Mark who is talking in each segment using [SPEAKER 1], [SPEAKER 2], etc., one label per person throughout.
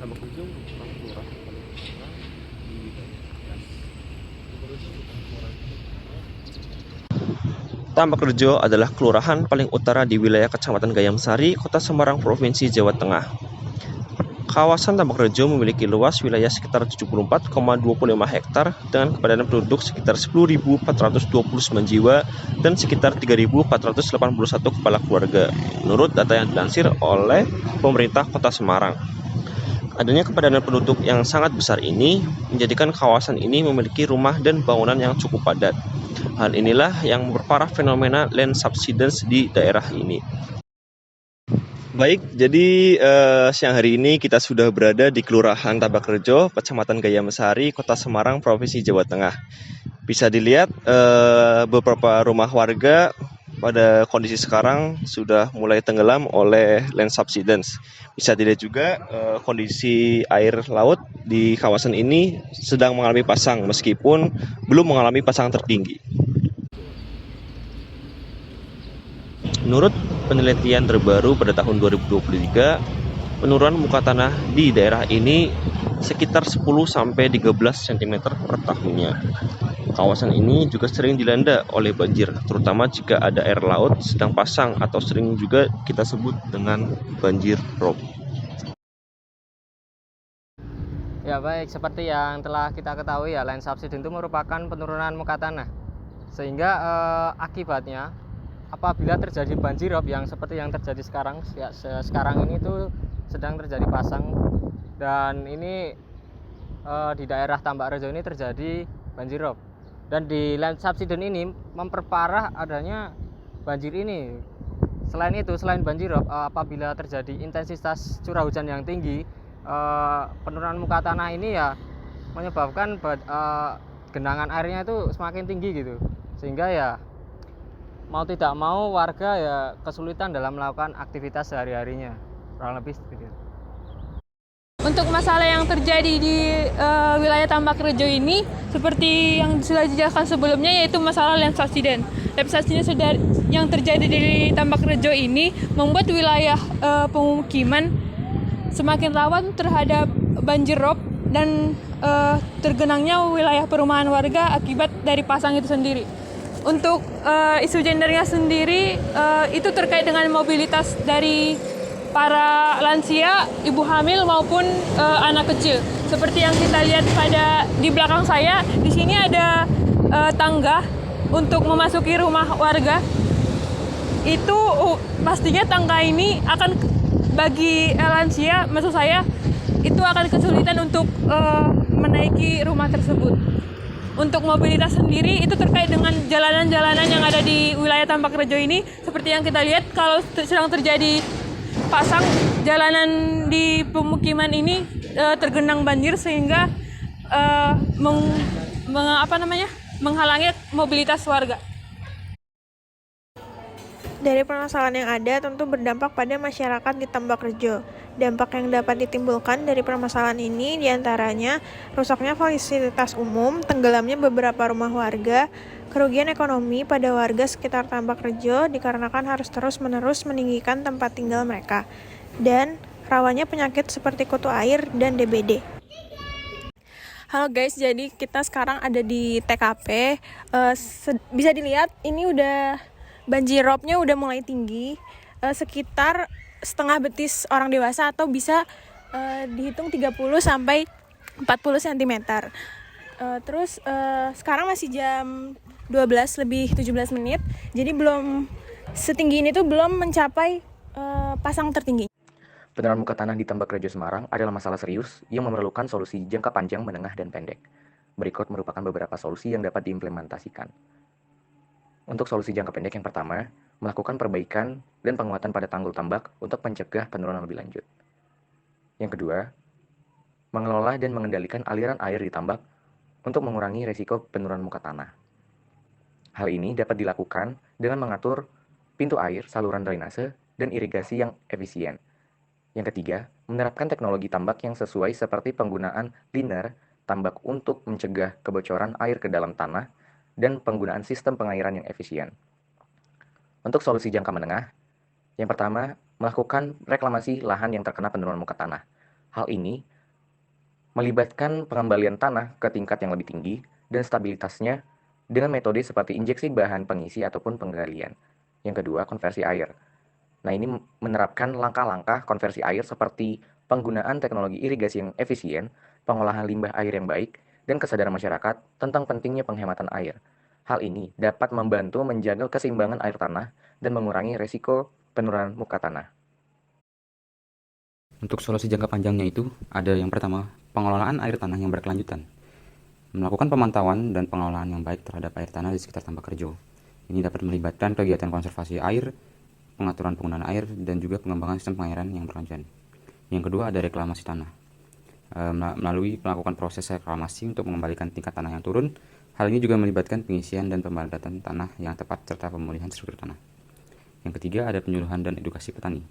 [SPEAKER 1] Tambak Rejo merupakan kelurahan paling utara di wilayah Tegas. Tambak Rejo merupakan kelurahan paling utara. Tambak Rejo adalah kelurahan paling utara di wilayah Kecamatan Gayam Sari, Kota Semarang, Provinsi Jawa Tengah. Kawasan Tambak Rejo memiliki luas wilayah sekitar 74,25 hektar dengan kepadatan penduduk sekitar 10.429 jiwa dan sekitar 3.481 kepala keluarga, menurut data yang dilansir oleh pemerintah Kota Semarang. Adanya kepadatan penduduk yang sangat besar ini menjadikan kawasan ini memiliki rumah dan bangunan yang cukup padat. Hal inilah yang memperparah fenomena land subsidence di daerah ini. Baik, jadi siang hari ini kita sudah berada di Kelurahan Tambak Rejo, Kecamatan Gayam Sari, Kota Semarang, Provinsi Jawa Tengah. Bisa dilihat beberapa rumah warga pada kondisi sekarang sudah mulai tenggelam oleh land subsidence. Bisa dilihat juga kondisi air laut di kawasan ini sedang mengalami pasang meskipun belum mengalami pasang tertinggi. Menurut penelitian terbaru pada tahun 2023, penurunan muka tanah di daerah ini sekitar 10-13 cm per tahunnya. Kawasan ini juga sering dilanda oleh banjir, terutama jika ada air laut sedang pasang atau sering juga kita sebut dengan banjir rob.
[SPEAKER 2] Ya baik, seperti yang telah kita ketahui ya, land subsidence itu merupakan penurunan muka tanah. Sehingga akibatnya apabila terjadi banjirop yang seperti yang terjadi sekarang, sekarang ini itu sedang terjadi pasang, dan ini di daerah Tambak Rejo ini terjadi banjirop. Dan di land subsidence ini memperparah adanya banjir ini. Selain itu, selain banjirop, apabila terjadi intensitas curah hujan yang tinggi, penurunan muka tanah ini ya menyebabkan genangan airnya itu semakin tinggi gitu, sehingga ya mau tidak mau warga ya kesulitan dalam melakukan aktivitas sehari-harinya, kurang lebih seperti itu.
[SPEAKER 3] Untuk masalah yang terjadi di wilayah Tambak Rejo ini, seperti yang sudah dijelaskan sebelumnya, yaitu masalah land subsidence. Land subsidence yang terjadi di Tambak Rejo ini membuat wilayah pemukiman semakin rawan terhadap banjir rob dan tergenangnya wilayah perumahan warga akibat dari pasang itu sendiri. Untuk isu gendernya sendiri, itu terkait dengan mobilitas dari para lansia, ibu hamil maupun anak kecil. Seperti yang kita lihat di belakang saya, di sini ada tangga untuk memasuki rumah warga. Itu pastinya tangga ini akan bagi lansia, maksud saya, itu akan kesulitan untuk menaiki rumah tersebut. Untuk mobilitas sendiri itu terkait dengan jalanan-jalanan yang ada di wilayah Tambak Rejo ini, seperti yang kita lihat kalau sedang terjadi pasang, jalanan di pemukiman ini tergenang banjir sehingga menghalangi mobilitas warga.
[SPEAKER 4] Dari permasalahan yang ada tentu berdampak pada masyarakat di Tambak Rejo. Dampak yang dapat ditimbulkan dari permasalahan ini diantaranya rusaknya fasilitas umum, tenggelamnya beberapa rumah warga, kerugian ekonomi pada warga sekitar Tambak Rejo dikarenakan harus terus-menerus meninggikan tempat tinggal mereka, dan rawannya penyakit seperti kutu air dan DBD. Halo guys, jadi kita sekarang ada di TKP. Bisa dilihat ini udah banjir robnya udah mulai tinggi, sekitar setengah betis orang dewasa atau bisa dihitung 30 sampai 40 cm. Terus sekarang masih jam 12 lebih 17 menit. Jadi belum setinggi ini tuh belum mencapai pasang tertinggi.
[SPEAKER 5] Penurunan muka tanah di Tambak Rejo Semarang adalah masalah serius yang memerlukan solusi jangka panjang, menengah, dan pendek. Berikut merupakan beberapa solusi yang dapat diimplementasikan. Untuk solusi jangka pendek yang pertama, melakukan perbaikan dan penguatan pada tanggul tambak untuk mencegah penurunan lebih lanjut. Yang kedua, mengelola dan mengendalikan aliran air di tambak untuk mengurangi risiko penurunan muka tanah. Hal ini dapat dilakukan dengan mengatur pintu air, saluran drainase, dan irigasi yang efisien. Yang ketiga, menerapkan teknologi tambak yang sesuai seperti penggunaan liner tambak untuk mencegah kebocoran air ke dalam tanah dan penggunaan sistem pengairan yang efisien. Untuk solusi jangka menengah, yang pertama, melakukan reklamasi lahan yang terkena penurunan muka tanah. Hal ini melibatkan pengembalian tanah ke tingkat yang lebih tinggi dan stabilitasnya dengan metode seperti injeksi bahan pengisi ataupun penggalian. Yang kedua, konversi air. Nah, ini menerapkan langkah-langkah konversi air seperti penggunaan teknologi irigasi yang efisien, pengolahan limbah air yang baik, dan kesadaran masyarakat tentang pentingnya penghematan air. Hal ini dapat membantu menjaga keseimbangan air tanah dan mengurangi resiko penurunan muka tanah.
[SPEAKER 6] Untuk solusi jangka panjangnya itu, ada yang pertama, pengelolaan air tanah yang berkelanjutan. Melakukan pemantauan dan pengelolaan yang baik terhadap air tanah di sekitar Tambak Rejo. Ini dapat melibatkan kegiatan konservasi air, pengaturan penggunaan air, dan juga pengembangan sistem pengairan yang berkelanjutan. Yang kedua ada reklamasi tanah. Melalui melakukan proses reklamasi untuk mengembalikan tingkat tanah yang turun, hal ini juga melibatkan pengisian dan pembadatan tanah yang tepat serta pemulihan struktur tanah. Yang ketiga ada penyuluhan dan edukasi petani.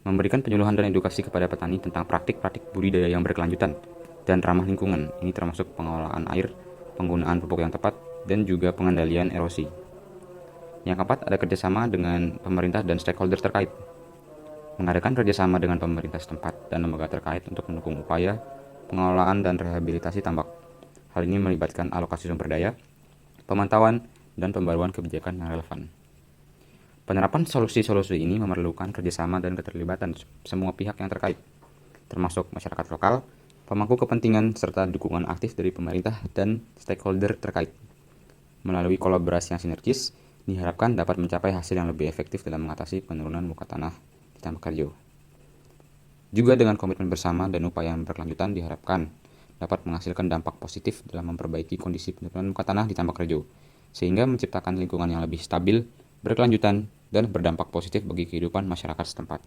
[SPEAKER 6] Memberikan penyuluhan dan edukasi kepada petani tentang praktik-praktik budidaya yang berkelanjutan dan ramah lingkungan. Ini termasuk pengelolaan air, penggunaan pupuk yang tepat, dan juga pengendalian erosi. Yang keempat, ada kerjasama dengan pemerintah dan stakeholder terkait. Mengadakan kerjasama dengan pemerintah setempat dan lembaga terkait untuk mendukung upaya pengelolaan dan rehabilitasi tambak. Hal ini melibatkan alokasi sumber daya, pemantauan, dan pembaruan kebijakan yang relevan. Penerapan solusi-solusi ini memerlukan kerjasama dan keterlibatan semua pihak yang terkait, termasuk masyarakat lokal, pemangku kepentingan, serta dukungan aktif dari pemerintah dan stakeholder terkait. Melalui kolaborasi yang sinergis, diharapkan dapat mencapai hasil yang lebih efektif dalam mengatasi penurunan muka tanah di Tambak Rejo. Juga dengan komitmen bersama dan upaya yang berkelanjutan diharapkan dapat menghasilkan dampak positif dalam memperbaiki kondisi penurunan muka tanah di Tambak Rejo, sehingga menciptakan lingkungan yang lebih stabil, berkelanjutan, dan berdampak positif bagi kehidupan masyarakat setempat.